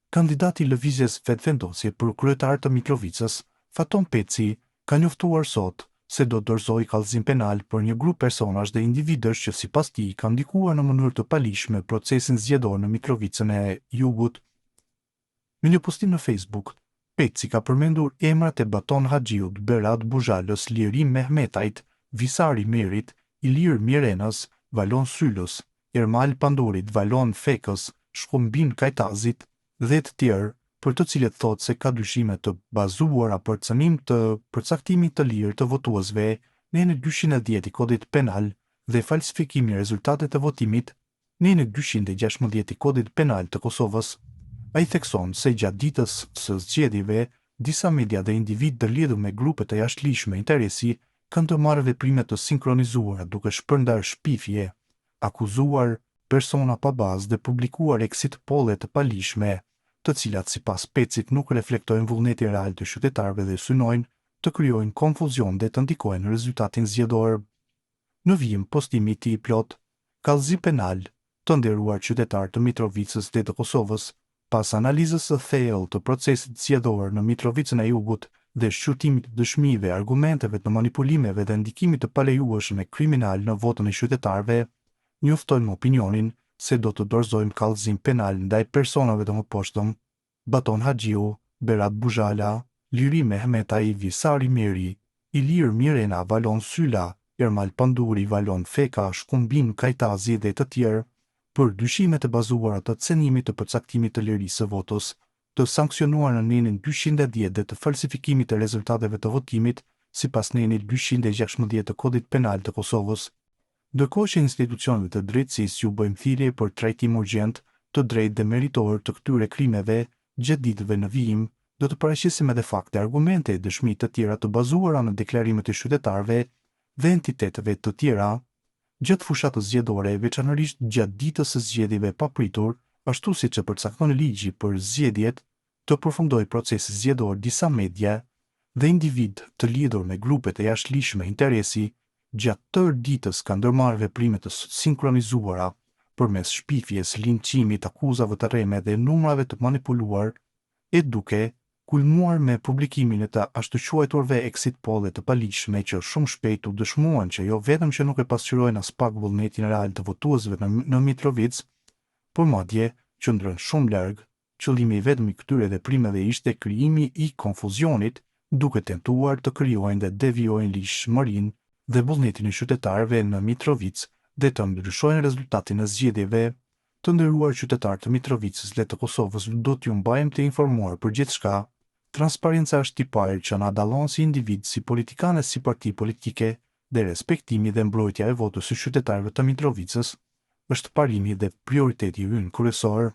Kandidati i lëvizjes vetëvendosje për kryetar të Mitrovicës, Faton Peci, ka njoftuar sot se do dorëzoj kallëzim penal për një grup personash dhe individësh që sipas tij kanë ndikuar në mënyrë të palishme procesin zgjedhor në Mitrovicën e Jugut. Në një postim në Facebook, Peci ka përmendur emrat e Baton Haxhiut, Berat Buzhalës, Lirim Mehmetajt, Visari Merit, Ilir Mirenës, Valon Sylës, Ermal Pandurit, Valon Fekës, Shkumbin Kajtazit dhe të tjerë, për të cilët thotë se ka dyshime të bazuara për cënim të përcaktimit të lirë të votuesve në në 210 i Kodit Penal dhe falsifikimi i rezultateve të votimit në në 216 i Kodit Penal të Kosovës. Ai thekson se gjatë ditës së zgjedhjeve, disa media dhe individ të lidhur me grupe të jashtëligjshme interesi kanë të marrë veprime të sinkronizuara duke shpërndarë shpifje, akuzuar persona pa bazë dhe publikuar exit polle të palishme, të cilat sipas Pecit nuk reflektojnë vullnetin real të qytetarëve dhe synojnë të krijojnë konfuzion dhe të ndikojnë në rezultatin zgjedhor. Në vijim postimi i tij plot, kallëzim penal, të nderuar qytetar të Mitrovicës dhe të Kosovës, pas analizës së thellë të procesit zgjedhor në Mitrovicën e Jugut dhe shqyrtimit të dëshmive, argumenteve të manipulimeve dhe ndikimit të palejueshëm e kriminal në votën e qytetarëve, njoftojmë opinionin se do të dorëzojmë kallëzim penal ndaj personave të mëposhtëm: Baton Haxhiu, Berat Buzhala, Liri Mehmetaj, Visari Meri, Ilir Mirena, Valon Syla, Ermal Panduri, Valon Feka, Shkumbin Kajtazi dhe të tjerë, për dyshime të bazuara të cenimit të përcaktimit të lirisë së votës, të sankcionuar në nenin 210 dhe të falsifikimit të rezultateve të votimit sipas nenit 216 të Kodit Penal të Kosovës. Ndërkohë që institucionet të drejtësisë ju bëjmë thirrje për trajtim urgjent, të drejtë dhe meritor të këtyre krimeve, gjatë ditëve në vijim, do të paraqesim edhe fakte, argumente e dëshmi të tjera të bazuara në deklarimet e qytetarëve dhe entiteteve të tjera, gjatë fushatës zgjedhore, veçanërisht gjatë ditës së zgjedhjeve papritur, ashtu siç e përcakton ligji për zgjedhjet, të përfundoj procesi zgjedhor disa media dhe individ të lidhur me grupe të jashtëligjshme interesi, gjatë tërë ditës kanë ndërmarrë veprime të sinkronizuara përmes shpifjes, linçimit, akuzave të rreme dhe numrave të manipuluar, e duke kulmuar me publikimin e të ashtuquajturve exit polle të paligjshme që shumë shpejt u dëshmuan që jo vetëm që nuk e pasqyrojnë as pak vullnetin real të votuesve në Mitrovicë, por madje qëndron shumë larg. Qëllimi vetëm i këtyre veprimeve ishte krijimi i konfuzionit, duke tentuar të krijojnë dhe devijojnë ligjshmërinë dhe vullnetin e qytetarëve në Mitrovicë dhe të ndryshojnë rezultatin e zgjedhjeve. Të nderuar qytetarë të Mitrovicës dhe të Kosovës, do t'ju mbajmë të informuar për gjithçka. Transparenca është tipare që na dallon si individ, si politikanë, si parti politike, dhe respektimi dhe mbrojtja e votës së qytetarëve të Mitrovicës është parimi dhe prioriteti ynë kryesor.